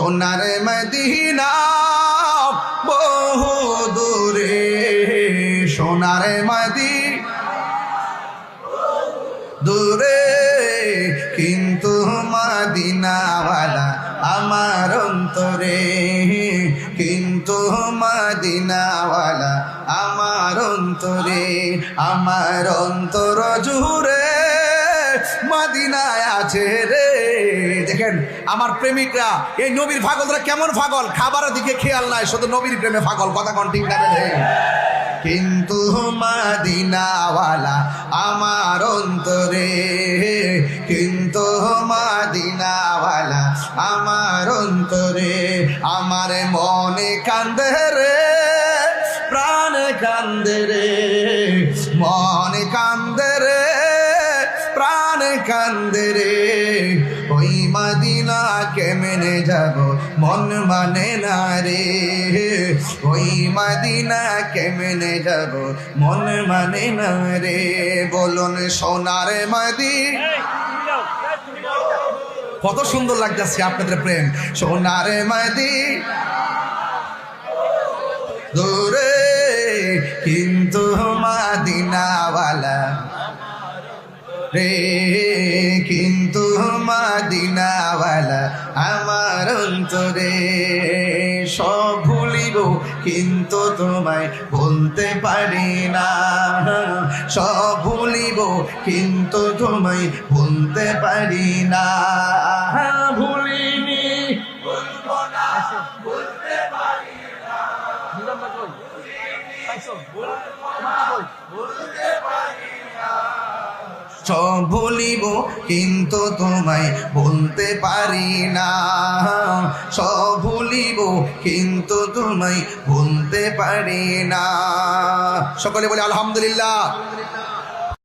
সোনার মদিনা বহু দূরে, সোনার মদিনা দূরে, কিন্তু মদিনাওয়ালা আমার অন্তরে, কিন্তু মদিনাওয়ালা আমার অন্তরে, আমার অন্তর জুড়ে মদিনায় আছে রে। দেখেন আমার প্রেমিকরা, এই নবীর পাগলরা কেমন পাগল, খাবারের দিকে খেয়াল নাই, শুধু নবীর প্রেমে পাগল। কথা কোন ঠিক না? কিন্তু মদিনাওয়ালা আমার অন্তরে, কিন্তু মদিনাওয়ালা আমার অন্তরে, আমার মনে কান্দে রে, প্রাণে কান্দে রে, মনে কান্দে রে, প্রাণে কান্দে রে। ওই মদিনা কেমনে যাব মন মানে না রে, ওই মদিনা কেমনে যাব মন মানে না রে। বলুন সোনার মদিনা, কত সুন্দর লাগতেছে আপনাদের প্রেম। সোনার মদিনা দূরে, কিন্তু মদিনাওয়ালা রে, কিন্তু মদিনাওয়ালা আমার অন্তরে। সব ভুলিব কিন্তু তোমায় বলতে পারি না, সব ভুলিব কিন্তু তোমায় বলতে পারি না। ভুলিনি বলবো না, বলতে পারি না, বলতে পারি না। সব ভুলিব কিন্তু তোমায় বলতে পারি না, সব ভুলিব কিন্তু তোমায় বলতে পারি না। সকলে বলে আলহামদুলিল্লাহ।